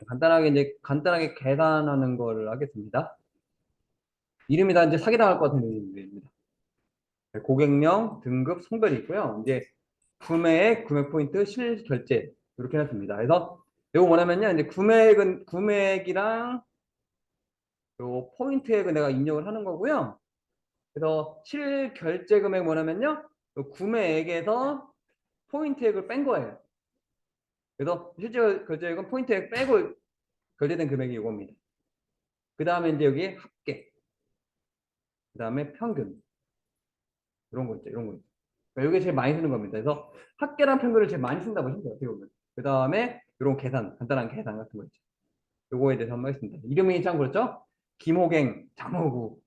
간단하게 계산하는 거를 하겠습니다. 이름이 다 이제 사기당할 것 같은 이름입니다. 고객명, 등급, 성별이 있고요. 이제 구매액, 구매 포인트, 실결제 이렇게 해놨습니다. 그래서 이거 뭐냐면요, 이제 구매액이랑 요 포인트액을 내가 입력을 하는 거고요. 그래서 실결제 금액 뭐냐면요, 요 구매액에서 포인트액을 뺀 거예요. 그래서 실제 결제액은 포인트액 빼고 결제된 금액이 이겁니다. 그 다음에 이제 여기 합계, 그 다음에 평균 이런 거 있죠, 이런 거 있죠. 그러니까 이게 제일 많이 쓰는 겁니다. 그래서 합계랑 평균을 제일 많이 쓴다고 보시면 돼요. 어떻게 보면. 그 다음에 이런 계산, 간단한 계산 같은 거 있죠. 요거에 대해서 한번 하겠습니다. 이름이 참 그렇죠? 김호갱, 장호구,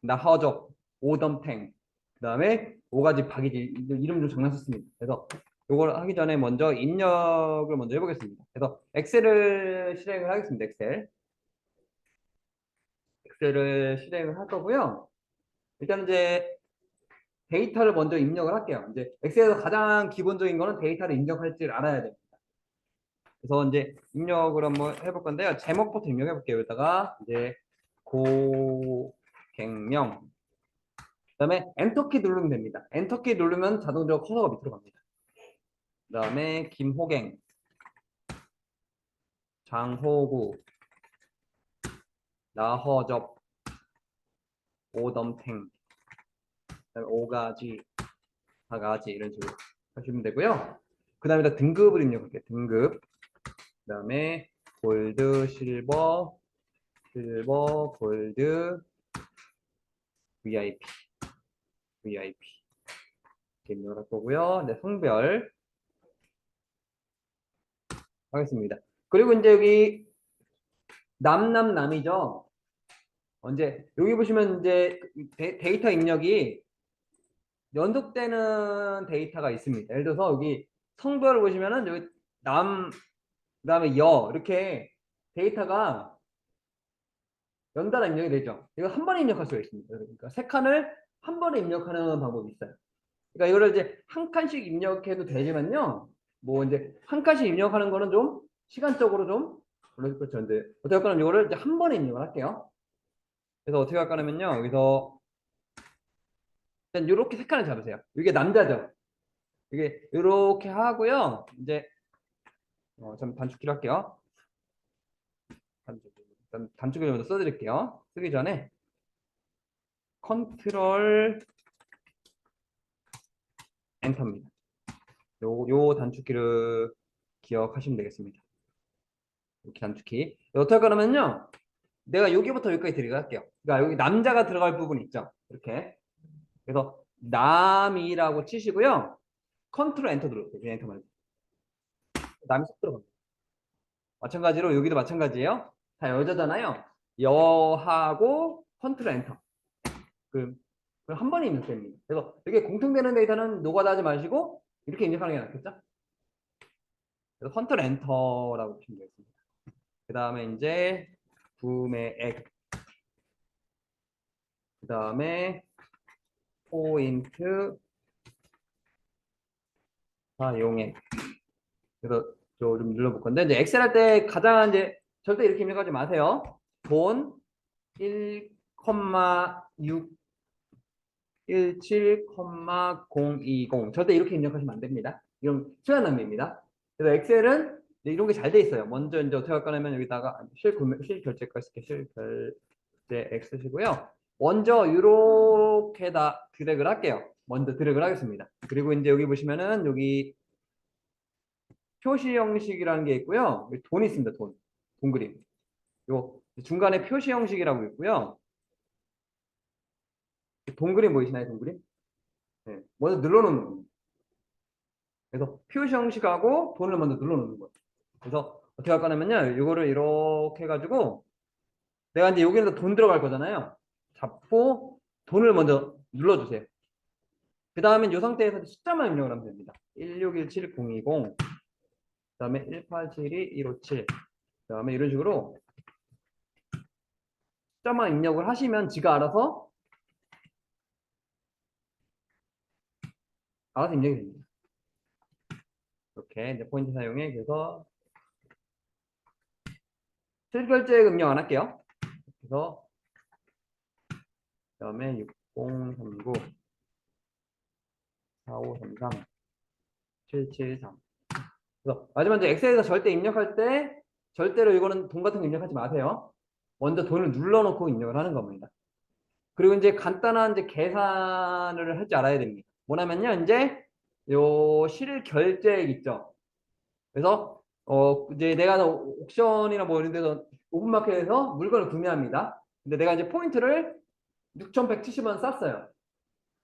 나허적, 오덤탱, 그 다음에 5가지 박이지. 이름 좀 장난 썼습니다. 그래서 요걸 하기 전에 먼저 입력을 먼저 해보겠습니다. 그래서 엑셀을 실행을 하겠습니다. 엑셀을 실행을 할 거고요. 일단 이제 데이터를 먼저 입력을 할게요. 이제 엑셀에서 가장 기본적인 거는 데이터를 입력할 줄 알아야 돼요. 그래서 이제 입력을 한번 해볼 건데요. 제목부터 입력해 볼게요. 여기다가 이제 고객명, 그다음에 엔터키 누르면 됩니다. 엔터키 누르면 자동적으로 커서가 밑으로 갑니다. 그다음에 김호갱, 장호구, 나허접, 오덤탱, 그다음에 오가지, 사가지 이런 식으로 하시면 되고요. 그다음에 등급을 입력할게요. 등급. 그다음에 골드, 실버, 골드, VIP, VIP 이렇게 입력을 할 거고요. 네, 성별 하겠습니다. 그리고 이제 여기 남이죠. 언제 여기 보시면 이제 데이터 입력이 연속되는 데이터가 있습니다. 예를 들어서 여기 성별을 보시면은 여기 남, 그다음에 여 이렇게 데이터가 연달아 입력이 되죠. 이거 한 번에 입력할 수가 있습니다. 그러니까 세 칸을 한 번에 입력하는 방법이 있어요. 그러니까 이거를 이제 한 칸씩 입력해도 되지만요. 뭐 이제 한 칸씩 입력하는 거는 좀 시간적으로 좀 그렇죠. 이제 어떻게 할 거냐면 이거를 이제 한 번에 입력을 할게요. 그래서 어떻게 할 거냐면요. 여기서 일단 이렇게 세 칸을 잡으세요. 이게 남자죠. 이게 이렇게 하고요. 이제 좀 단축키로 할게요. 단축키를 먼저 써드릴게요. 쓰기 전에 컨트롤 엔터입니다. 요 단축키를 기억하시면 되겠습니다. 이렇게 단축키. 어떻게 할 거냐면요. 내가 여기부터 여기까지 들어갈게요. 그러니까 여기 남자가 들어갈 부분 있죠. 이렇게. 그래서 남이라고 치시고요. 컨트롤 엔터 누르세요. 그냥 엔터만. 남이 쏙 들어갑니다. 마찬가지로 여기도 마찬가지예요. 다 여자잖아요. 여하고 컨트롤 엔터. 그 한 번에 입력됩니다. 그래서 이게 공통되는 데이터는 노가다 하지 마시고 이렇게 입력하는 게 낫겠죠? 그래서 컨트롤 엔터라고 보시면 되겠습니다. 그 다음에 이제 구매액, 그 다음에 포인트 사용액. 그래서 저 좀 눌러볼 건데 이제 엑셀 할 때 가장 이제 절대 이렇게 입력하지 마세요. 돈 1,6 17,020 절대 이렇게 입력하시면 안 됩니다. 이런 시간 낭비입니다. 그래서 엑셀은 이런 게 잘 돼 있어요. 먼저 이제 어떻게 할 거냐면 여기다가 실결제가 있을게 실결제 X 쓰시고요. 먼저 이렇게다 드래그를 할게요. 먼저 드래그를 하겠습니다. 그리고 이제 여기 보시면은 여기 표시 형식이라는 게 있고요. 여기 돈이 있습니다. 돈 그림. 요 중간에 표시 형식이라고 있고요. 돈 그림 보이시나요? 돈 그림? 네. 먼저 눌러놓는 겁니다. 그래서 표시 형식하고 돈을 먼저 눌러놓는 거예요. 그래서 어떻게 할 거냐면요. 이거를 이렇게 해가지고 내가 이제 여기에서 돈 들어갈 거잖아요. 잡고 돈을 먼저 눌러주세요. 그 다음에 이 상태에서 숫자만 입력을 하면 됩니다. 1617020, 그 다음에 1872157, 그 다음에 이런 식으로 숫자만 입력을 하시면 지가 알아서 입력이 됩니다. 이렇게 이제 포인트 사용해 그래서 실결제액 입력 안 할게요. 그래서 그다음에 6039 4533 773. 그래서 마지막 이제 엑셀에서 절대 입력할 때 절대로 이거는 돈 같은 거 입력하지 마세요. 먼저 돈을 눌러놓고 입력을 하는 겁니다. 그리고 이제 간단한 이제 계산을 할 줄 알아야 됩니다. 뭐냐면요, 이제 요 실결제액 있죠. 그래서 이제 내가 옥션이나 뭐 이런 데서 오픈마켓에서 물건을 구매합니다. 근데 내가 이제 포인트를 6,170원 쌌어요.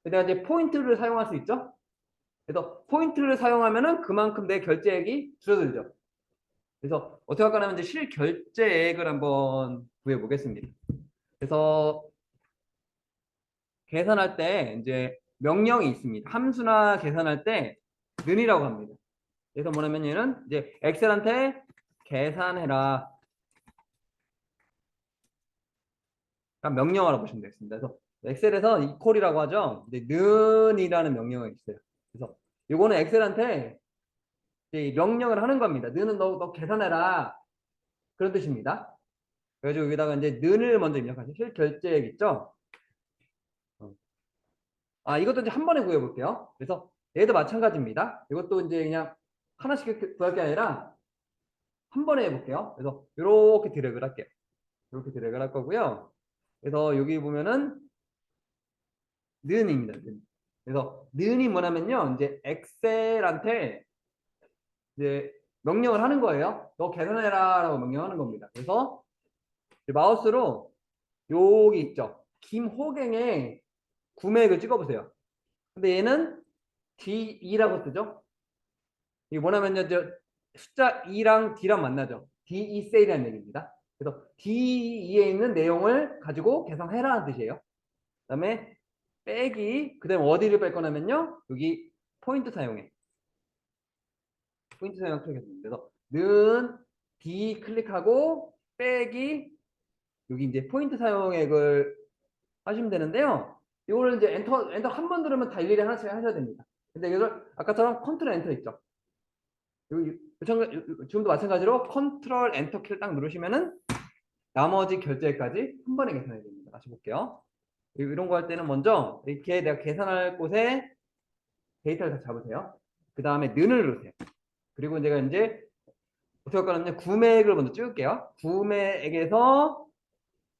내가 이제 포인트를 사용할 수 있죠. 그래서 포인트를 사용하면은 그만큼 내 결제액이 줄어들죠. 그래서 어떻게 할까 하면 이제 실결제액을 한번 구해 보겠습니다. 그래서 계산할 때 이제 명령이 있습니다. 함수나 계산할 때 는이라고 합니다. 그래서 뭐냐면 얘는 이제 엑셀한테 계산해라. 명령어라고 보시면 되겠습니다. 그래서 엑셀에서 이퀄이라고 하죠. 이제 는이라는 명령어가 있어요. 그래서 이거는 엑셀한테 이제 명령을 하는 겁니다. 는은 너 계산해라. 그런 뜻입니다. 그래가지고 여기다가 이제 는을 먼저 입력하죠. 실결제액 있죠. 이것도 이제 한 번에 구해볼게요. 그래서 얘도 마찬가지입니다. 이것도 이제 그냥 하나씩 구할 게 아니라 한 번에 해볼게요. 그래서 이렇게 드래그를 할게요. 이렇게 드래그를 할 거고요. 그래서 여기 보면은 는입니다. 는. 그래서 는이 뭐냐면요, 이제 엑셀한테 이제 명령을 하는 거예요. 너 계산해라라고 명령하는 겁니다. 그래서 마우스로 여기 있죠. 김호갱의 구매액을 찍어보세요. 근데 얘는 D2라고 뜨죠. 이게 뭐냐면요, 숫자 2랑 D랑 만나죠. D2 세일이라는 얘기입니다. 그래서 D2에 있는 내용을 가지고 계산해라는 뜻이에요. 그다음에 빼기, 그다음에 어디를 뺄 거냐면요, 여기 포인트 사용해. 포인트 사용 클릭했습니다. 그래서 는 D 클릭하고 빼기, 여기 이제 포인트 사용액을 하시면 되는데요. 이거를 이제 엔터 한 번 누르면 다 일일이 하나씩 하셔야 됩니다. 근데 이걸 아까처럼 컨트롤 엔터 있죠. 여기 지금도 마찬가지로 컨트롤 엔터 키를 딱 누르시면은 나머지 결제까지 한 번에 계산이 됩니다. 다시 볼게요. 이런 거 할 때는 먼저 이렇게 내가 계산할 곳에 데이터를 다 잡으세요. 그 다음에 는을 누르세요. 그리고 내가 이제 어떻게 할 거냐면 구매액을 먼저 찍을게요. 구매액에서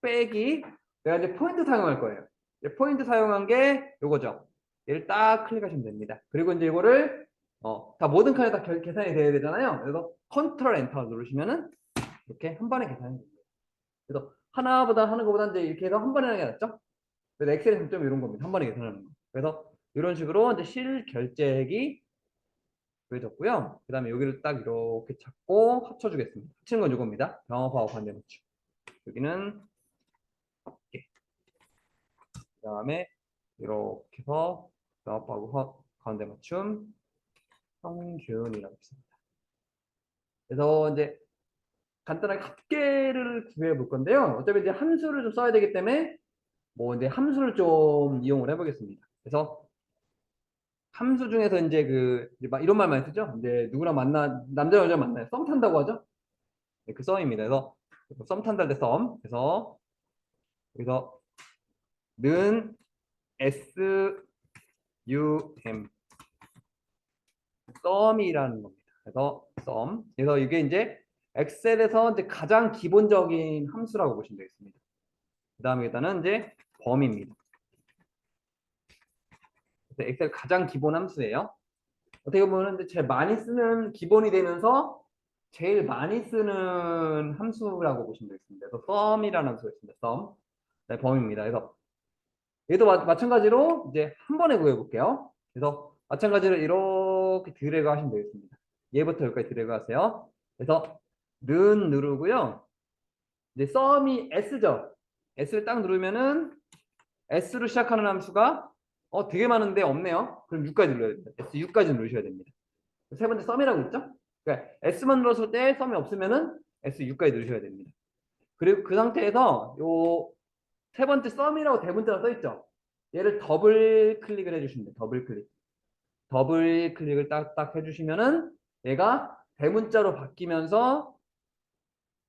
빼기, 내가 이제 포인트 사용할 거예요. 포인트 사용한 게 요거죠. 얘를 딱 클릭하시면 됩니다. 그리고 이제 이거를 다 모든 칸에 다 계산이 돼야 되잖아요. 그래서 컨트롤 엔터 누르시면은 이렇게 한 번에 계산이 됩니다. 그래서 하나보다 하는 것보다 이제 이렇게 해서 한 번에 하는 게 낫죠. 그래서 엑셀의 장점이 이런 겁니다. 한 번에 계산하는 거. 그래서 이런 식으로 이제 실결제액이 구해졌고요. 그 다음에 여기를 딱 이렇게 잡고 합쳐주겠습니다. 합치는 건 이겁니다. 병합하고 관대 맞춤. 여기는 합계. 그 다음에 이렇게 해서 병합하고 가운데 맞춤 평균이라고 있습니다. 그래서 이제 간단하게 합계를 구해 볼 건데요. 어차피 이제 함수를 좀 써야 되기 때문에 뭐 이제 함수를 좀 이용을 해보겠습니다. 그래서 함수 중에서 이제 이제 막 이런 말 많이 쓰죠. 이제 누구랑 남자 여자 만나요. 썸 탄다고 하죠. 네, 그 썸입니다. 그래서 썸 탄다 때 썸. 그래서 여기서 는 SUM 썸이라는 겁니다. 그래서 썸. 그래서 이게 이제 엑셀에서 이제 가장 기본적인 함수라고 보시면 되겠습니다. 그 다음에 일단은 이제 범위입니다. 그래서 엑셀 가장 기본 함수예요. 어떻게 보면 제일 많이 쓰는 기본이 되면서 제일 많이 쓰는 함수라고 보시면 되겠습니다. 그래서 sum이라는 함수가 있습니다. sum. 네, 범위입니다. 그래서 얘도 마찬가지로 이제 한 번에 구해 볼게요. 그래서 마찬가지로 이렇게 드래그 하시면 되겠습니다. 얘부터 여기까지 드래그 하세요. 그래서 는 누르고요. 이제 sum이 s죠. s를 딱 누르면은 s로 시작하는 함수가 되게 많은데 없네요. 그럼 6까지 눌러야 됩니다. S6까지 누르셔야 됩니다. 세 번째 썸이라고 있죠? 그러니까 S만 눌렀을 때 썸이 없으면은 S6까지 누르셔야 됩니다. 그리고 그 상태에서 요 세 번째 썸이라고 대문자가 써 있죠? 얘를 더블 클릭을 해주시면 돼요. 더블 클릭. 더블 클릭을 딱딱 해주시면은 얘가 대문자로 바뀌면서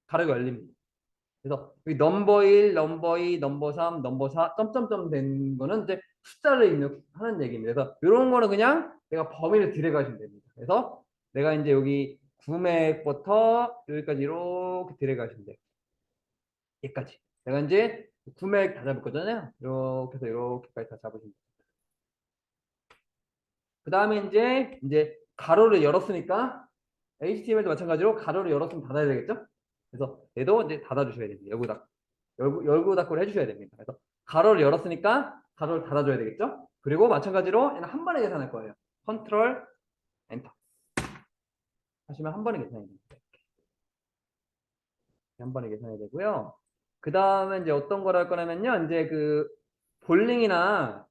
가로가 열립니다. 그래서 이 넘버 1, 넘버 2, 넘버 3, 넘버 4, 점점점 된 거는 이제 숫자를 입력하는 얘기입니다. 그래서 이런 거는 그냥 내가 범위를 들여가시면 됩니다. 그래서 내가 이제 여기 구매액부터 여기까지 이렇게 들여가시면 돼요. 여기까지. 내가 이제 구매액 다 잡을 거잖아요. 이렇게 해서 이렇게까지 다 잡으시면 돼요. 그 다음에 이제 가로를 열었으니까 HTML도 마찬가지로 가로를 열었으면 닫아야 되겠죠? 그래서 얘도 이제 닫아주셔야 됩니다. 열고 닫고를 해주셔야 됩니다. 그래서 가로를 열었으니까 가로를 닫아줘야 되겠죠? 그리고 마찬가지로 얘는 한 번에 계산할 거예요. 컨트롤 엔터 하시면 한 번에 계산이 됩니다. 한 번에 계산이 되고요. 그 다음에 이제 어떤 걸 할 거냐면요. 이제 그 볼링이나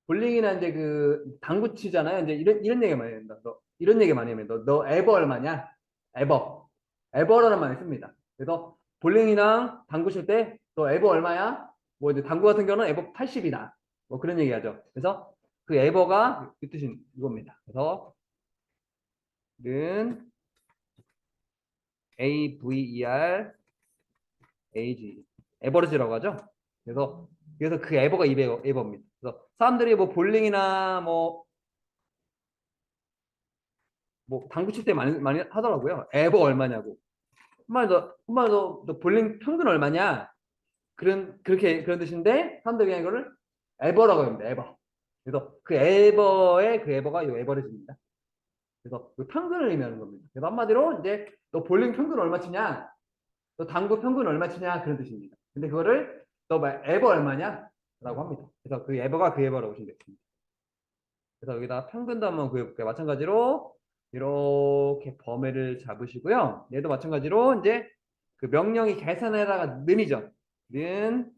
이제 그 당구 치잖아요. 이제 이런 얘기 많이 합니다. 이런 얘기 많이 합니다. 너 에버 얼마냐? 에버. 에버라는 말을 씁니다. 그래서 볼링이랑 당구 칠 때 너 에버 얼마야? 뭐 이제 당구 같은 경우는 에버 80이다. 뭐 그런 얘기 하죠. 그래서 그 에버가 이 뜻인 이겁니다. 그래서 는 AVER AG 에버리지라고 하죠. 그래서 그 에버가 에버입니다. 그래서 사람들이 뭐 볼링이나 뭐 당구 칠 때 많이 하더라고요. 에버 얼마냐고. 한마디 너 볼링 평균 얼마냐? 그런 뜻인데 사람들이 그냥 이거를 에버라고 합니다. 에버. 그래서 그 에버의 그 에버가 이 에버리지입니다. 그래서 그 평균을 의미하는 겁니다. 그래서 한마디로 이제 너 볼링 평균 얼마 치냐? 너 당구 평균 얼마 치냐? 그런 뜻입니다. 근데 그거를 너 에버 얼마냐? 라고 합니다. 그래서 그 에버가 그 에버라고 보시면 되겠습니다. 그래서 여기다 평균도 한번 구해볼게요. 마찬가지로 이렇게 범위를 잡으시고요. 얘도 마찬가지로 이제 그 명령이 계산해라가 는이죠. 는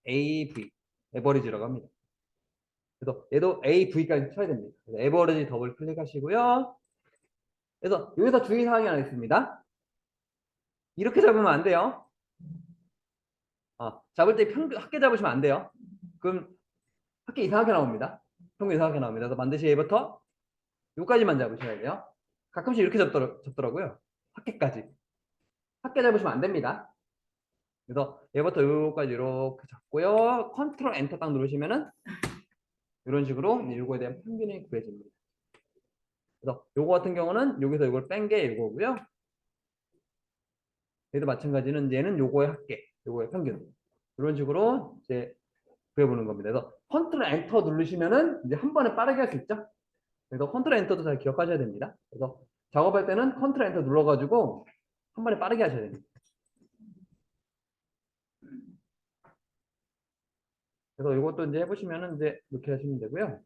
AV 에버리지라고 합니다. 그래서 얘도 AV까지 쳐야 됩니다. 그래서 에버리지 더블 클릭하시고요. 그래서 여기서 주의사항이 하나 있습니다. 이렇게 잡으면 안 돼요. 잡을 때 합계 잡으시면 안 돼요. 그럼 합계 이상하게 나옵니다. 평균 이상하게 나옵니다. 그래서 반드시 얘부터 여기까지만 잡으셔야 돼요. 가끔씩 이렇게 잡더라고요. 합계까지. 합계 잡으시면 안 됩니다. 그래서 얘부터 여기까지 이렇게 잡고요. 컨트롤 엔터 딱 누르시면은 이런 식으로 이거에 대한 평균이 구해집니다. 그래서 요거 같은 경우는 여기서 이걸 뺀 게 이거고요. 얘도 마찬가지는 얘는 요거의 합계, 요거의 평균. 이런 식으로 이제 구해보는 겁니다. 그래서 컨트롤 엔터 누르시면은 이제 한 번에 빠르게 할 수 있죠. 그래서 컨트롤 엔터도 잘 기억하셔야 됩니다. 그래서 작업할 때는 컨트롤 엔터 눌러가지고 한 번에 빠르게 하셔야 됩니다. 그래서 이것도 이제 해보시면은 이제 이렇게 하시면 되고요.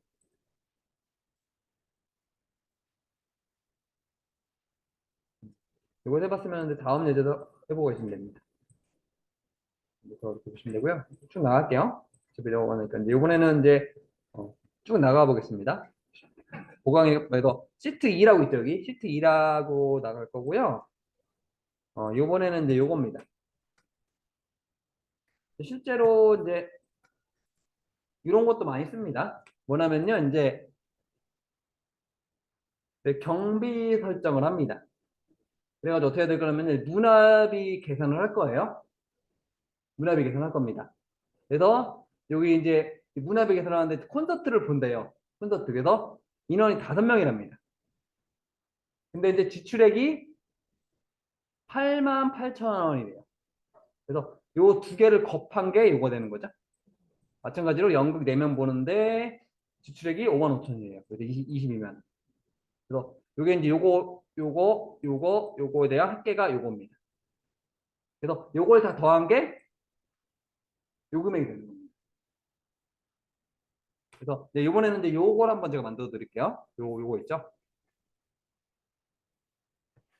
이거 해봤으면 이제 다음 예제도 해보고 계시면 됩니다. 그래서 이렇게 보시면 되고요. 쭉 나갈게요. 어차피 이러고 하니까 이제 이번에는 이제 쭉 나가 보겠습니다. 보강에서 시트 2라고 있죠 여기 시트 2라고 나갈 거고요. 요번에는 이제 요겁니다. 실제로 이제 이런 것도 많이 씁니다. 뭐냐면요 이제 경비 설정을 합니다. 그래가지고 어떻게 될 거냐면 문화비 계산을 할 거예요. 문화비 계산할 겁니다. 그래서 여기 이제 문화비 계산하는데 콘서트를 본대요. 콘서트. 그래서 인원이 5명이랍니다. 근데 이제 지출액이 88,000원이래요. 그래서 요 두 개를 곱한 게 요거 되는 거죠. 마찬가지로 연극 4명 보는데 지출액이 55,000원이에요. 그래서 22만. 그래서 요게 이제 요거에 대한 합계가 요겁니다. 그래서 요걸 다 더한 게 요 금액이 되는 겁니다. 그래서 네, 이번에는 이제 요걸 한번 제가 만들어 드릴게요. 요거 있죠?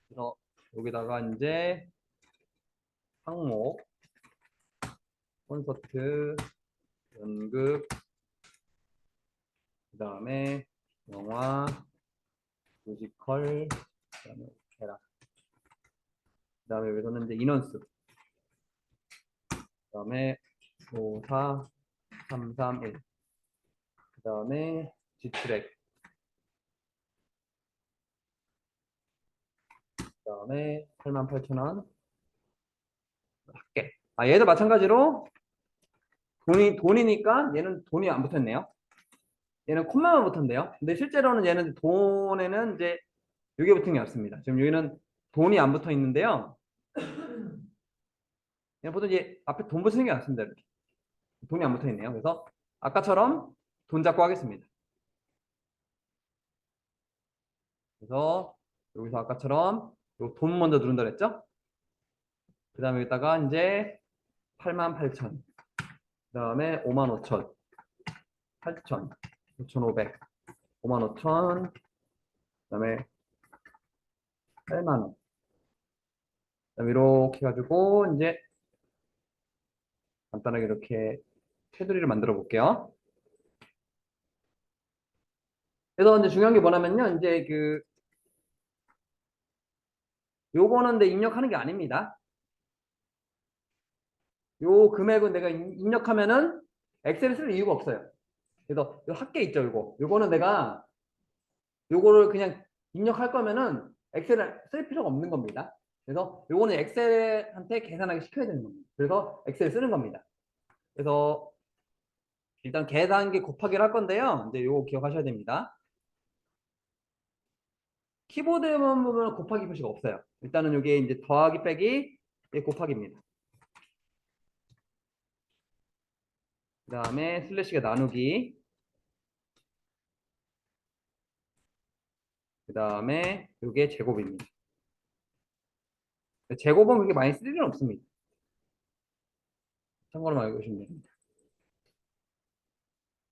그래서 여기다가 이제 항목 콘서트 연극 그 다음에 영화 뮤지컬 그 다음에 오페라 그 다음에 여기서는 이제 인원수 그 다음에 5, 4, 3, 3, 1 그 다음에 지출액 그 그다음에 88,000원 합계. 얘도 마찬가지로 돈이니까 얘는 돈이 안 붙었네요. 얘는 콤마만 붙었는데요. 근데 실제로는 얘는 돈에는 이제 이게 붙은 게 없습니다. 지금 여기는 돈이 안 붙어 있는데요. 그냥 보통 이제 앞에 돈 붙이는 게 낫습니다. 이렇게. 돈이 안 붙어 있네요. 그래서 아까처럼 돈 잡고 하겠습니다. 그래서 여기서 아까처럼 돈 먼저 누른다 그랬죠? 그 다음에 여기다가 이제 88,000, 그 다음에 55,000, 8,000, 5,500, 55,000, 그 다음에 8만원. 그 다음에 이렇게 해가지고 이제 간단하게 이렇게 테두리를 만들어 볼게요. 그래서 이제 중요한 게 뭐냐면요. 이제 요거는 내 입력하는 게 아닙니다. 요 금액은 내가 입력하면은 엑셀을 쓸 이유가 없어요. 그래서 요 합계 있죠, 요거는 내가 요거를 그냥 입력할 거면은 엑셀을 쓸 필요가 없는 겁니다. 그래서 요거는 엑셀한테 계산하기 시켜야 되는 겁니다. 그래서 엑셀을 쓰는 겁니다. 그래서 일단 계산기 곱하기를 할 건데요. 이제 요거 기억하셔야 됩니다. 키보드에만 보면 곱하기 표시가 없어요. 일단은 요게 이제 더하기 빼기 곱하기입니다. 그 다음에 슬래시가 나누기. 그 다음에 요게 제곱입니다. 제곱은 그렇게 많이 쓸 일은 없습니다. 참고로 알고 계시면 됩니다.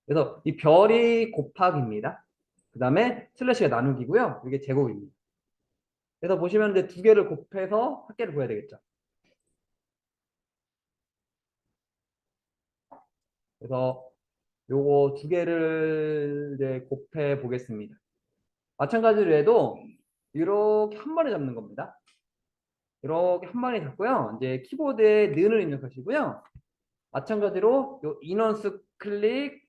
그래서 이 별이 곱하기입니다. 그 다음에 슬래시가 나누기고요. 이게 제곱입니다. 그래서 보시면 이제 두 개를 곱해서 합계를 구해야 되겠죠. 그래서 요거 두 개를 이제 곱해 보겠습니다. 마찬가지로 해도 이렇게 한 번에 잡는 겁니다. 이렇게 한 번에 잡고요. 이제 키보드에 는을 입력하시고요. 마찬가지로 요 인원수 클릭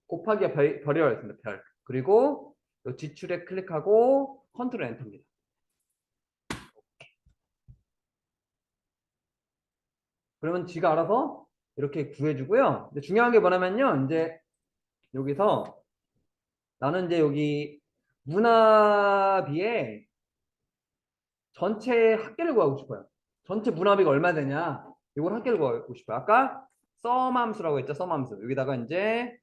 곱하기 별이라고 했습니다. 별. 그리고 요 지출에 클릭하고 컨트롤 엔터입니다. 그러면 지가 알아서 이렇게 구해주고요. 근데 중요한 게 뭐냐면요. 이제 여기서 나는 이제 여기 문화비에 전체 합계를 구하고 싶어요. 전체 문화비가 얼마 되냐? 이걸 합계를 구하고 싶어요. 아까 썸 함수라고 했죠. 썸 함수. 여기다가 이제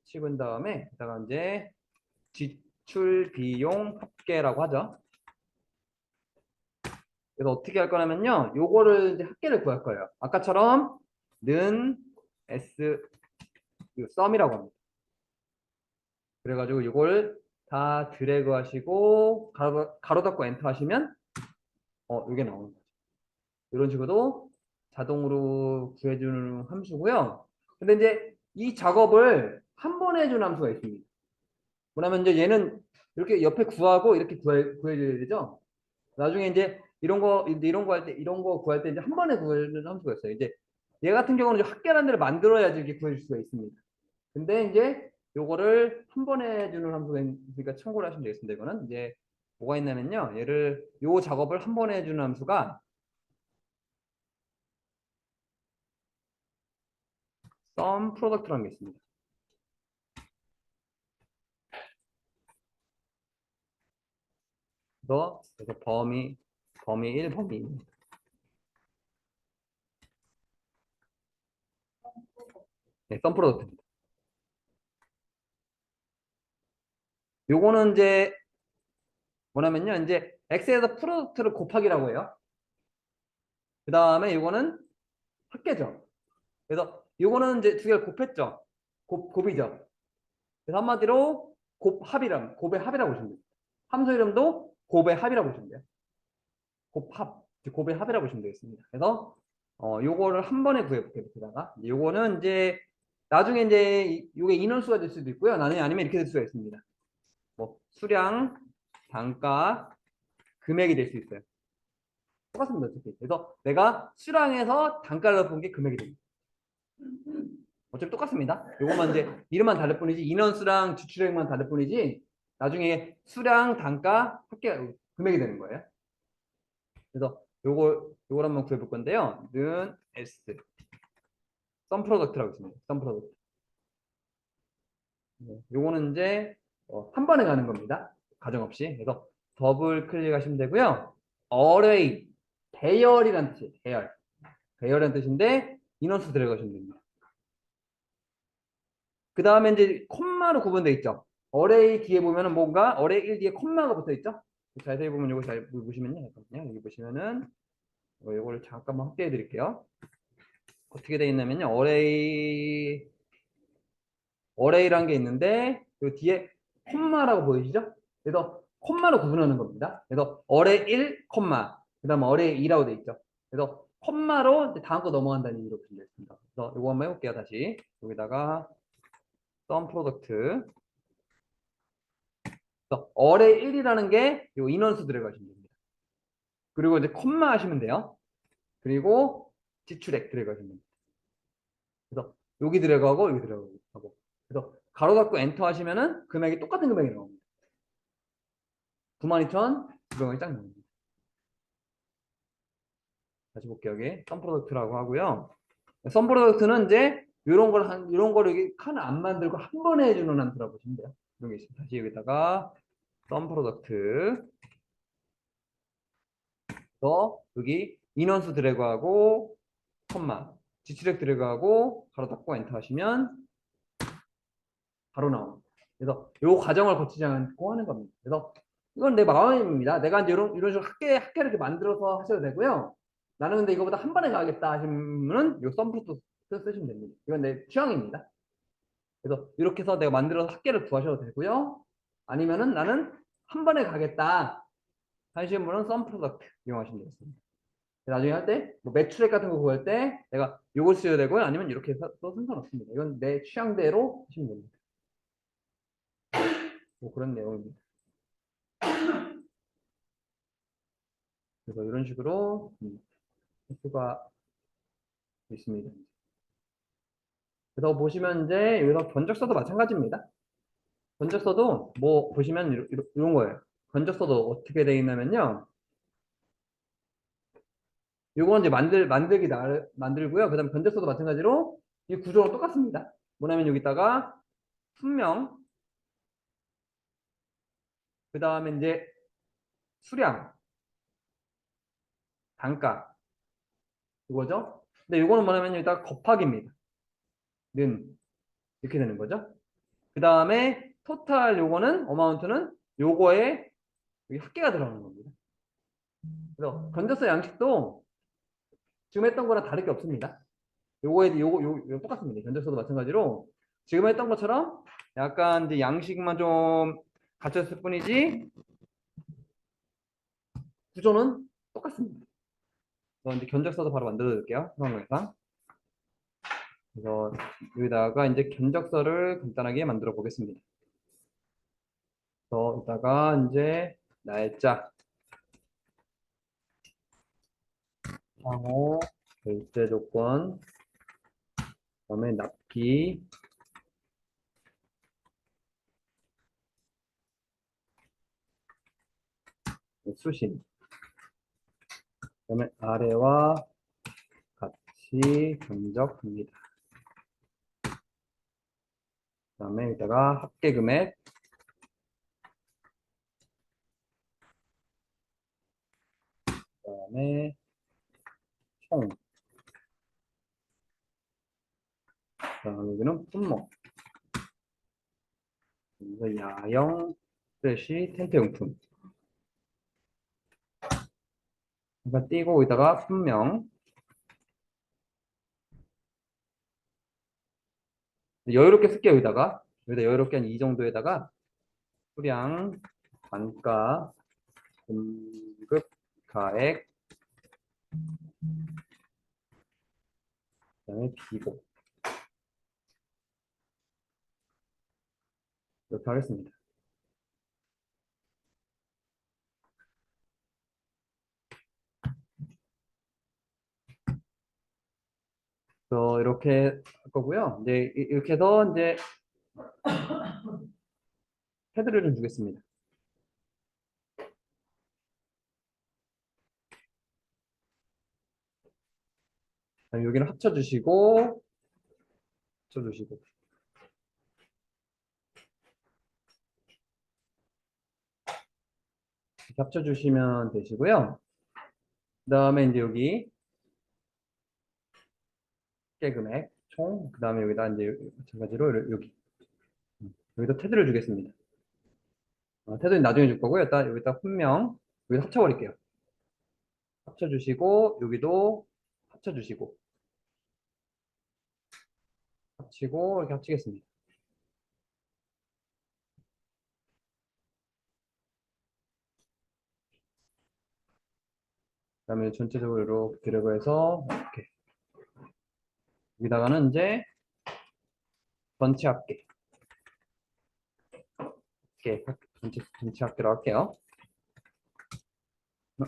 치은 다음에 여기다가 이제 지출 비용 합계라고 하죠. 그래서 어떻게 할 거냐면요. 요거를 이제 합계를 구할 거예요. 아까처럼 는 s 썸이라고 합니다. 그래가지고 이걸 다 드래그 하시고 가로 닫고 엔터 하시면 이게 나오는 거죠. 이런 식으로 자동으로 구해주는 함수고요. 근데 이제 이 작업을 한 번에 해주는 함수가 있습니다. 뭐냐면 이제 얘는 이렇게 옆에 구하고 이렇게 구해줘야 되죠. 나중에 이제 이런 거 할 때 이런 거 구할 때 이제 한 번에 구해주는 함수가 있어요. 이제 얘 같은 경우는 합계라는 데를 만들어야지 이렇게 구해줄 수가 있습니다. 근데 이제 요거를 한 번에 해주는 함수가 있으니까 참고를 하시면 되겠습니다. 이거는 이제 뭐가 있냐면요. 얘를 요 작업을 한 번에 해주는 함수가 sum product라는 게 있습니다. 그래서 범위 1, 범위 2. 네, sum product입니다. 요거는 이제 뭐냐면요. 이제 x에서 프로덕트를 곱하기라고 해요. 그 다음에 요거는 합계죠. 그래서 요거는 이제 두 개를 곱했죠. 곱이죠. 그래서 한마디로 곱의 합이라고 보시면 돼요. 함수 이름도 곱의 합이라고 보시면 돼요. 곱의 합이라고 보시면 되겠습니다. 그래서 요거를 한 번에 구해볼게요. 여기다가 요거는 이제 나중에 이제 요게 인원수가 될 수도 있고요. 나중에 아니면 이렇게 될 수가 있습니다. 뭐 수량, 단가, 금액이 될 수 있어요. 똑같습니다. 어차피. 그래서 내가 수량에서 단가를 넣은 게 금액이 됩니다. 어차피 똑같습니다. 요것만 이제 이름만 다를 뿐이지 인원수랑 지출액만 다를 뿐이지 나중에 수량, 단가, 합계 금액이 되는 거예요. 그래서 요걸 한번 구해볼 건데요. 는 S 썸 프로덕트라고 있습니다. 썸 프로덕트. 요거는 이제 한 번에 가는 겁니다. 가정 없이. 그래서 더블 클릭하시면 되고요. 어레이 배열이란 뜻이에요. 배열. 배열이란 뜻인데 인원수 들어가시면 됩니다. 그 다음에 이제 콤마로 구분되어 있죠. 어레이 뒤에 보면은 뭔가 어레이 1 뒤에 콤마가 붙어 있죠. 자세히 보면 요거 잘 보시면요. 잠깐만요. 여기 보시면은 요거를 잠깐만 확대해 드릴게요. 어떻게 되어 있냐면요. 어레이라는 게 있는데 그 뒤에 콤마라고 보이시죠? 그래서 콤마로 구분하는 겁니다. 그래서 어레이 1, 콤마 그 다음 어레이 2라고 되어 있죠. 그래서 콤마로 이제 다음 거 넘어간다는 의미로 분류되어 있습니다. 그래서 이거 한번 해볼게요. 다시 여기다가 sum 프로덕트 어레이 1이라는 게 요 인원수 들어가시면 됩니다. 그리고 이제 콤마 하시면 돼요. 그리고 지출액 들어가시면 됩니다. 그래서 여기 들어가고 여기 들어가고 그래서 가로 닫고 엔터 하시면은 금액이 똑같은 금액이 나옵니다. 92,900원이 딱 나옵니다. 다시 볼게요. 여기 썸 프로덕트라고 하고요. 썸 프로덕트는 이제 이런 걸 여기 칸을 안 만들고 한 번에 해주는 함수라고 보시면 돼요. 이런 게 있습니다. 다시 여기다가 썸 프로덕트 여기 인원수 드래그하고 콤마 지출액 드래그하고 가로 닫고 엔터 하시면 바로 나옵니다. 그래서 이 과정을 거치지 않고 하는 겁니다. 그래서 이건 내 마음입니다. 내가 이제 이런 식으로 학계를 이렇게 만들어서 하셔도 되고요. 나는 근데 이거보다 한 번에 가겠다 하시면은 이 썸프도 쓰시면 됩니다. 이건 내 취향입니다. 그래서 이렇게 해서 내가 만들어서 학계를 구하셔도 되고요. 아니면은 나는 한 번에 가겠다 하시는 분은 썸 프로덕트 이용하시면 되겠습니다. 나중에 할 때 뭐 매출액 같은 거 구할 때 내가 이걸 써야 되고요. 아니면 이렇게 해서 또 상관없습니다. 이건 내 취향대로 하시면 됩니다. 뭐 그런 내용입니다. 그래서 이런 식으로 할 수가 있습니다. 그래서 보시면 이제 여기서 견적서도 마찬가지입니다. 견적서도 뭐 보시면 이런 거예요. 견적서도 어떻게 되어 있냐면요. 요거는 이제 만들고요. 그 다음에 견적서도 마찬가지로 이 구조랑 똑같습니다. 뭐냐면 여기다가 품명, 그 다음에 이제 수량, 단가, 이거죠. 근데 요거는 뭐냐면 여기다가 곱하기입니다. 는 이렇게 되는 거죠. 그 다음에 토탈 요거는 어마운트는 요거에 여기 합계가 들어가는 겁니다. 그래서 견적서 양식도 지금 했던 거랑 다를 게 없습니다. 요거 똑같습니다. 견적서도 마찬가지로 지금 했던 것처럼 약간 이제 양식만 좀 갖췄을 뿐이지 구조는 똑같습니다. 그래서 이제 견적서도 바로 만들어 드릴게요. 상황에서. 그래서 여기다가 이제 견적서를 간단하게 만들어 보겠습니다. 그래서 이따가 이제 날짜, 상호, 결제 조건, 그다음에 납기, 수신, 그다음에 아래와 같이 견적합니다. 그다음에 여기다가 합계 금액, 그다음에 총, 그다음에 여기는 품목, 그래서 야영, 스시, 텐트 용품. 그러니까 띄고 여기다가 품명, 여유롭게 쓸게요. 여기다 여유롭게 한 이 정도에다가 수량, 단가, 공급, 가액, 그다음에 비고 이렇게 하겠습니다. 그래서 이렇게 할 거고요. 이제 이렇게 해서 이제 헤드를 좀 주겠습니다. 여기는 합쳐주시고, 합쳐주시고. 이렇게 합쳐주시면 되시고요. 그 다음에 이제 여기 합계 금액 총, 그 다음에 여기다 이제 마찬가지로 여기 여기다 테두리를 주겠습니다. 테두리 나중에 줄 거고요. 일단 여기다 훈명 여기다 합쳐버릴게요. 합쳐주시고 여기도 합쳐주시고 합치고 이렇게 합치겠습니다. 그 다음에 전체적으로 이렇게 드래그해서 이렇게 여기다가는 이제 전체 합계 전체 합계로 할게요.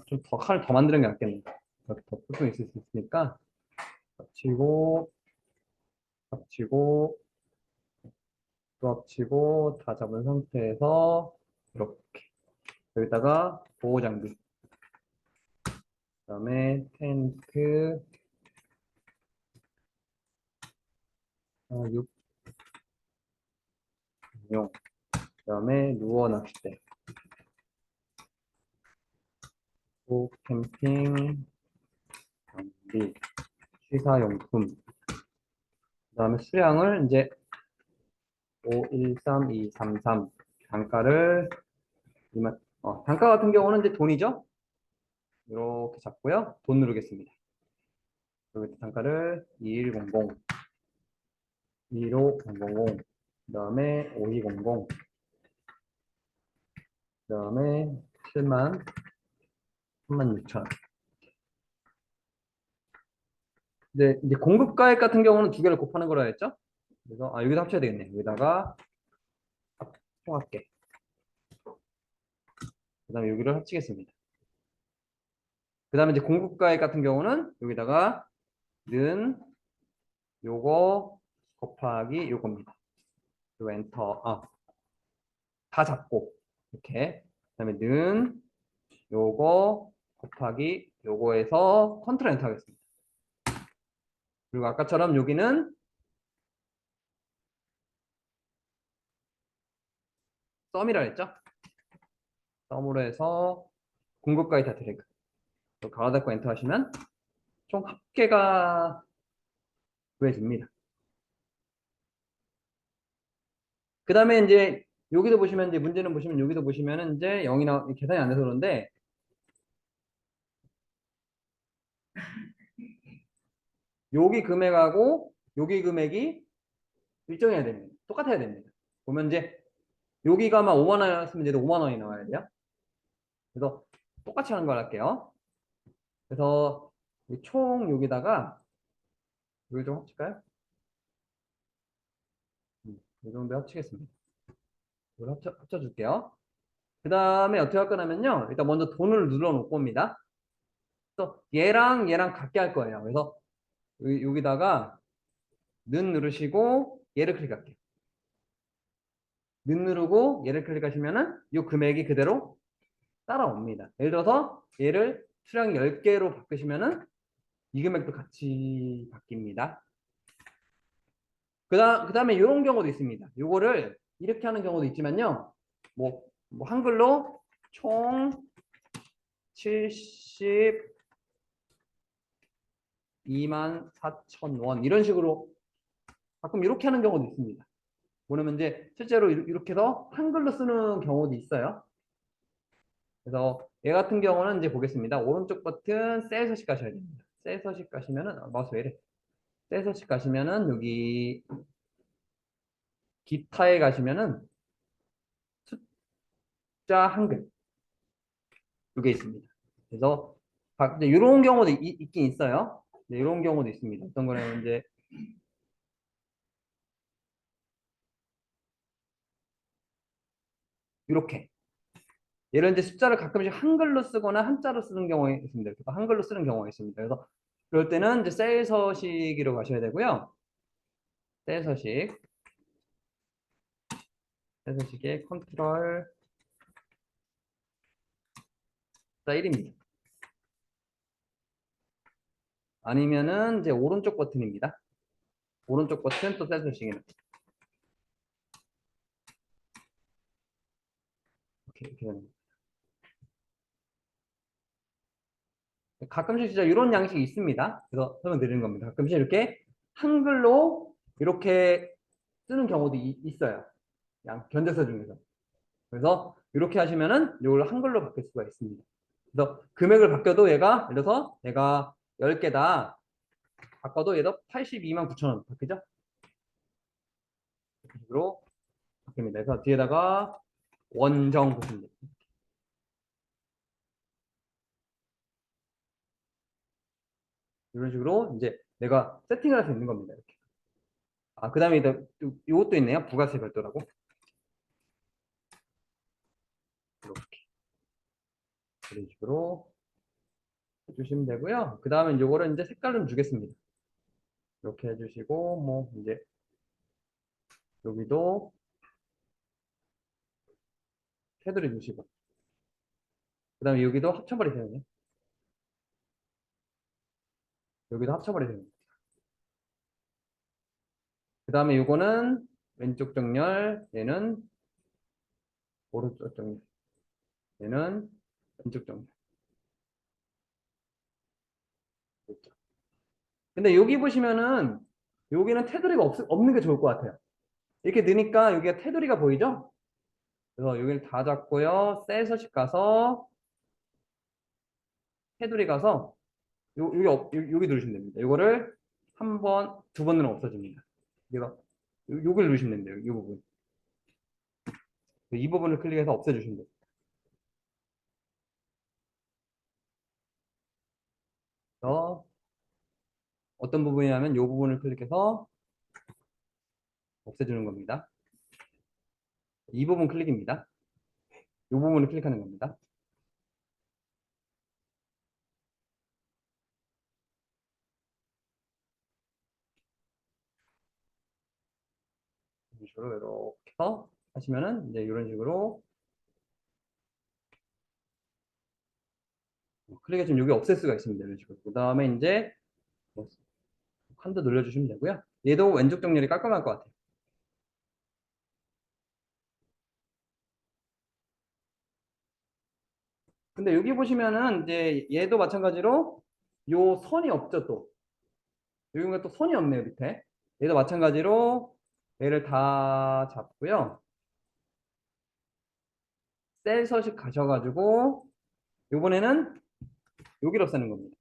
좀 더 칸을 더 만드는 게 낫겠네요. 이렇게 더 뿔뿔이 있을 수 있으니까 합치고 합치고 또 합치고 다 잡은 상태에서 이렇게 여기다가 보호 장비 그다음에 텐트 6용 그다음에 루어 낚싯대 또 캠핑 장비 취사용품 그다음에 수량을 이제 513233 단가를 단가 같은 경우는 이제 돈이죠. 이렇게 잡고요. 돈 누르겠습니다. 여기 단가를 2100 25000 그 다음에 5200 그 다음에 7만 36,000 이제 공급가액 같은 경우는 두 개를 곱하는 거라 했죠. 그래서 여기다 합쳐야 되겠네. 여기다가 총합계 그 다음에 여기를 합치겠습니다. 그 다음에 이제 공급가액 같은 경우는 여기다가 는 요거 곱하기 요겁니다. 그리고 엔터 다 잡고 이렇게 그 다음에 는 요거 곱하기 요거에서 컨트롤 엔터 하겠습니다. 그리고 아까처럼 여기는 썸이라 했죠? 썸으로 해서 공급가에 다 드래그 가로 닫고 엔터 하시면 총 합계가 구해집니다. 그 다음에 이제 여기도 보시면 이제 문제는 보시면 여기도 보시면은 이제 0이 계산이 안 돼서 그런데 여기 금액하고 여기 금액이 일정해야 됩니다. 똑같아야 됩니다. 보면 이제 여기가 막 5만 원이었으면 이제 5만 원이 나와야 돼요. 그래서 똑같이 하는 걸 할게요. 그래서 총 여기다가 여기 좀 합칠까요? 이 정도 합치겠습니다. 이걸 합쳐줄게요. 그 다음에 어떻게 할 거냐면요. 일단 먼저 돈을 눌러 놓고 옵니다. 그래서 얘랑 얘랑 같게 할 거예요. 그래서 여기다가 는 누르시고 얘를 클릭할게요. 는 누르고 얘를 클릭하시면은 이 금액이 그대로 따라옵니다. 예를 들어서 얘를 수량 10개로 바꾸시면은 이 금액도 같이 바뀝니다. 그 다음에 이런 경우도 있습니다. 요거를 이렇게 하는 경우도 있지만요. 뭐 한글로 총 724,000원 이런 식으로 가끔 이렇게 하는 경우도 있습니다. 뭐냐면 이제 실제로 이렇게 해서 한글로 쓰는 경우도 있어요. 그래서 얘 같은 경우는 이제 보겠습니다. 오른쪽 버튼 셀 서식 가셔야 됩니다. 셀 서식 가시면은 마우스 왜 이래? 셀 서식 가시면은 여기 기타에 가시면은 숫자 한글 이게 있습니다. 그래서 이런 경우도 있긴 있어요. 네, 이런 경우도 있습니다. 어떤 거냐면 이제 이렇게 얘를 이제 숫자를 가끔씩 한글로 쓰거나 한자로 쓰는 경우가 있습니다. 그래서 한글로 쓰는 경우가 있습니다. 그래서 그럴 때는 이제 셀 서식으로 가셔야 되고요. 셀 서식, 셀 서식의 컨트롤 1입니다. 아니면은 이제 오른쪽 버튼입니다. 오른쪽 버튼 또 셀서싱이는 이렇게 되는 거예요. 가끔씩 진짜 이런 양식이 있습니다. 그래서 설명드리는 겁니다. 가끔씩 이렇게 한글로 이렇게 쓰는 경우도 있어요. 견적서 중에서. 그래서 이렇게 하시면은 이걸 한글로 바뀔 수가 있습니다. 그래서 금액을 바뀌어도 얘가 예를 들어서 내가 10개다 바꿔도 얘도 82만 9천 원 바뀌죠? 이런 식으로 바뀝니다. 그래서 뒤에다가 원정 보시면 돼요. 이런 식으로 이제 내가 세팅을 할 수 있는 겁니다. 이렇게. 아, 그 다음에 이것도 있네요. 부가세 별도라고. 이렇게. 이런 식으로 해주시면 되고요. 그 다음에 이거를 이제 색깔 좀 주겠습니다. 이렇게 해주시고, 뭐, 이제 여기도 테두리 주시고, 그 다음에 여기도 합쳐버리세요. 여기도 합쳐버리세요. 그 다음에 요거는 왼쪽 정렬, 얘는 오른쪽 정렬, 얘는 왼쪽 정렬. 그렇죠. 근데 여기 보시면은 여기는 테두리가 없는 게 좋을 것 같아요. 이렇게 넣으니까 여기가 테두리가 보이죠? 그래서 여기를 다 잡고요. 셀 서식 가서 테두리 가서 여기 누르시면 됩니다. 이거를 한 번, 두 번 누르면 없어집니다. 그래서 여기를 누르시면 됩니다. 이 부분. 이 부분을 클릭해서 없애주시면 돼요. 그래서 어떤 부분이냐면 이 부분을 클릭해서 없애주는 겁니다. 이 부분 클릭입니다. 이 부분을 클릭하는 겁니다. 이런 식으로 이렇게 해서 하시면은 이제 이런 식으로 클릭해주면 여기 없앨 수가 있습니다. 이런 식으로. 그 다음에 이제 뭐 한도 눌러주시면 되고요. 얘도 왼쪽 정렬이 깔끔할 것 같아요. 근데 여기 보시면은 이제 얘도 마찬가지로 요 선이 없죠 또. 여기가 또 선이 없네요 밑에. 얘도 마찬가지로 얘를 다 잡고요. 셀 서식 가셔가지고 요번에는 여기로 쓰는 겁니다.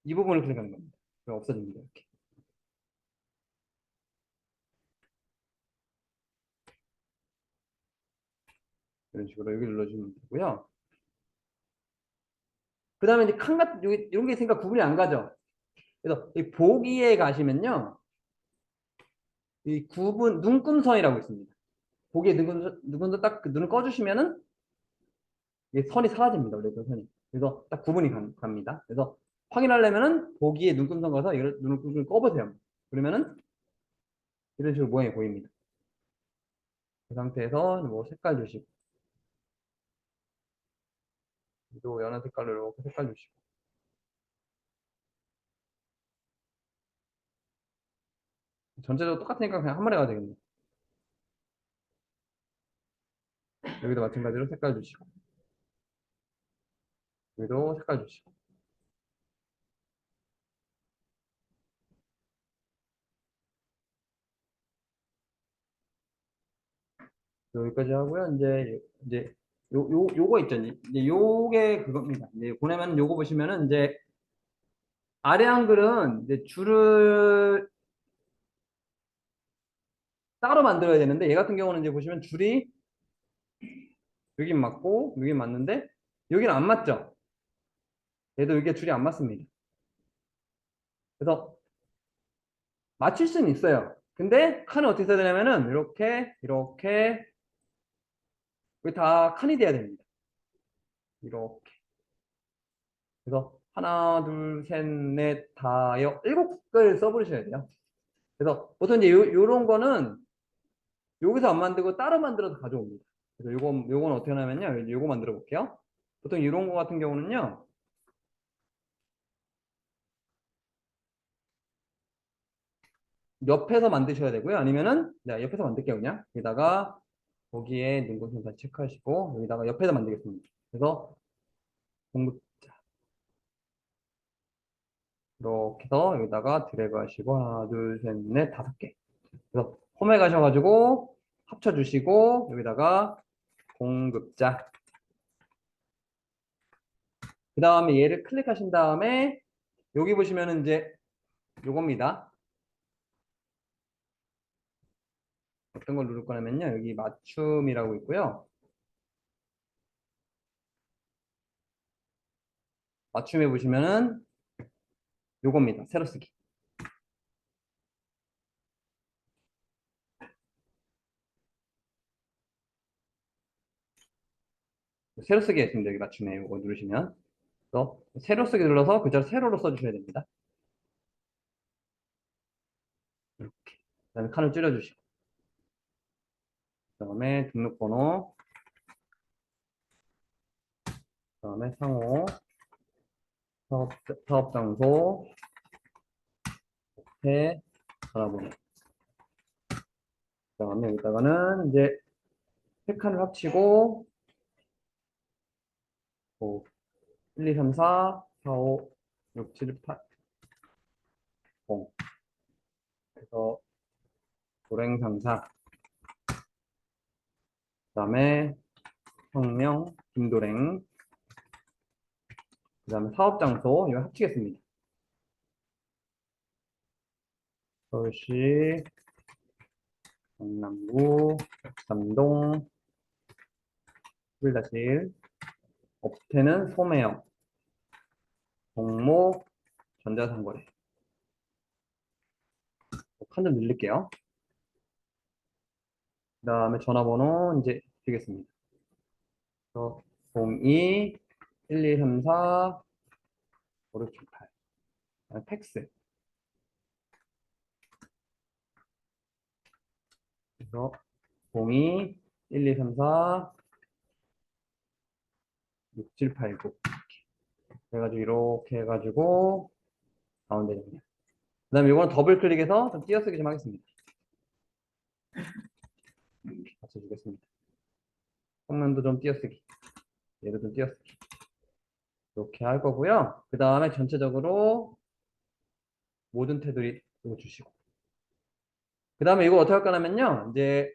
이 부분을 클릭하는 겁니다. 그럼 없어집니다. 이렇게. 이런 식으로 여기 눌러주면 되고요. 그 다음에 이제 칸 같은 이런 게 있으니까 구분이 안 가죠. 그래서 이 보기에 가시면요. 이 구분 눈금선이라고 있습니다. 보기에 눈금선 딱 그 눈을 꺼주시면은 이게 선이 사라집니다. 원래 그 선이. 그래서 딱 구분이 갑니다. 그래서 확인하려면은 보기에 눈금선 가서 이걸 눈을 꺼보세요. 그러면은 이런 식으로 모양이 보입니다. 그 상태에서 뭐 색깔 주시고 또 연한 색깔로 이렇게 색깔 주시고 전체적으로 똑같으니까 그냥 한 마리 가도 되겠네요. 여기도 마찬가지로 색깔 주시고 여기도 색깔 주시고 여기까지 하고요. 이제 요거 있죠. 이제 요게 그겁니다. 이제 보내면 요거 보시면은 이제 아래 한글은 이제 줄을 따로 만들어야 되는데 얘 같은 경우는 이제 보시면 줄이 여긴 맞고 여긴 맞는데 여기는 안 맞죠. 얘도 여기가 줄이 안 맞습니다. 그래서 맞출 수는 있어요. 근데 칸을 어떻게 써야 되냐면은 이렇게 여기 다 칸이 돼야 됩니다. 이렇게. 그래서 하나, 둘, 셋, 넷, 다여 일곱 글 써버리셔야 돼요. 그래서 보통 이제 요런 거는 여기서 안 만들고 따로 만들어서 가져옵니다. 그래서 요건 어떻게 하냐면요. 요거 만들어 볼게요. 보통 이런 거 같은 경우는요. 옆에서 만드셔야 되고요. 아니면은 네, 옆에서 만들게요. 그냥 여기다가 거기에 능곡선산 체크하시고 여기다가 옆에서 만들겠습니다. 그래서 공급 이렇게 해서 여기다가 드래그 하시고 하나, 둘, 셋, 넷, 다섯 개. 그래서 홈에 가셔가지고 합쳐주시고 여기다가 공급자. 그 다음에 얘를 클릭하신 다음에 여기 보시면은 이제 요겁니다. 어떤 걸 누를 거냐면요. 여기 맞춤이라고 있고요. 맞춤에 보시면은 요겁니다. 새로 쓰기. 새로 쓰기 있습니다. 여기 맞춤에 요거 누르시면. 그래서 새로 쓰기 눌러서 글자를 세로로 써주셔야 됩니다. 이렇게. 그다음에 칸을 줄여주시고. 그다음에 등록번호. 그다음에 상호. 사업 장소. 해. 전화번호. 그다음에 여기다가는 이제 세 칸을 합치고 뭐 1, 2, 3, 4, 4, 5, 6, 7, 8, 0. 그래서 도랭상사. 그다음에 성명 김도랭. 그다음에 사업 장소 이거 합치겠습니다. 서울시 강남구 삼동 11-1 업태는 소매형 종목 전자상거래. 칸 좀 늘릴게요. 그 다음에 전화번호 이제 드리겠습니다. 02 1234 5678 팩스. 그래서 02 1234 6789 그래가지고 이렇게 해가지고 가운데 정리. 그 다음에 이거는 더블 클릭해서 좀 띄어쓰기 좀 하겠습니다. 맞춰주겠습니다. 성면도 좀 띄어쓰기. 얘도 좀 띄어쓰기. 이렇게 할 거고요. 그 다음에 전체적으로 모든 테두리 이거 주시고. 그 다음에 이거 어떻게 할까 하면요. 이제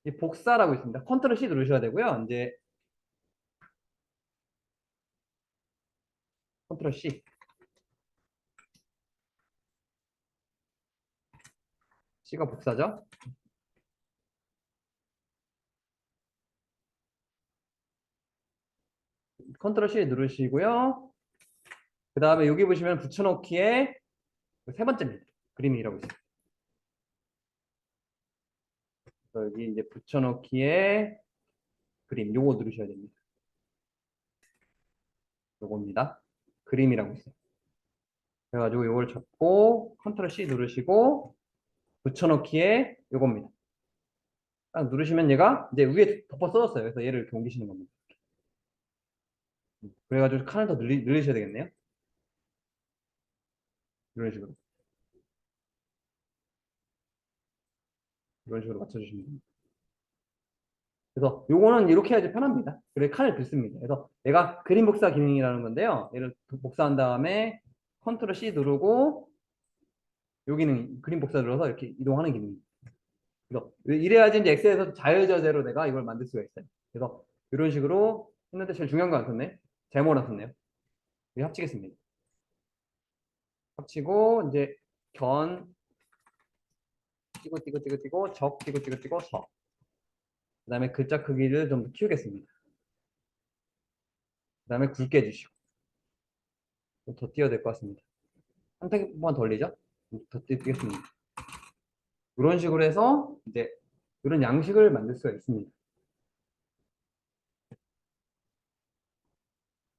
이 복사라고 있습니다. 컨트롤 C 누르셔야 되고요. 이제 컨트롤 C. C가 복사죠. 컨트롤 C 누르시고요. 그 다음에 여기 보시면 붙여넣기에 세 번째입니다. 그림이라고 있어요. 그래서 여기 이제 붙여넣기에 그림 요거 누르셔야 됩니다. 요겁니다. 그림이라고 있어요. 그래가지고 요걸 잡고 컨트롤 C 누르시고 붙여넣기에 요겁니다. 딱 누르시면 얘가 이제 위에 덮어 써졌어요. 그래서 얘를 이렇게 옮기시는 겁니다. 그래가지고 칸을 더 늘리셔야 되겠네요. 이런 식으로. 이런 식으로 맞춰주시면 됩니다. 그래서 요거는 이렇게 해야지 편합니다. 그래 칸을 긋습니다. 그래서 얘가 그림 복사 기능이라는 건데요. 얘를 복사한 다음에 컨트롤 C 누르고 여기는 그림 복사 눌러서 이렇게 이동하는 기능입니다. 그래서 이래야지 이제 엑셀에서 자유자재로 내가 이걸 만들 수가 있어요. 그래서 이런 식으로 했는데 제일 중요한 거 안 썼네. 잘못 안 썼네요. 여기 합치겠습니다. 합치고 이제 견 띄고 적 띄고 서. 그 다음에 글자 크기를 좀 키우겠습니다. 그 다음에 굵게 해주시고 더 띄워야 될 것 같습니다. 한 팩만 더 올리죠? 더 띄겠습니다. 이런 식으로 해서 이제 이런 양식을 만들 수가 있습니다.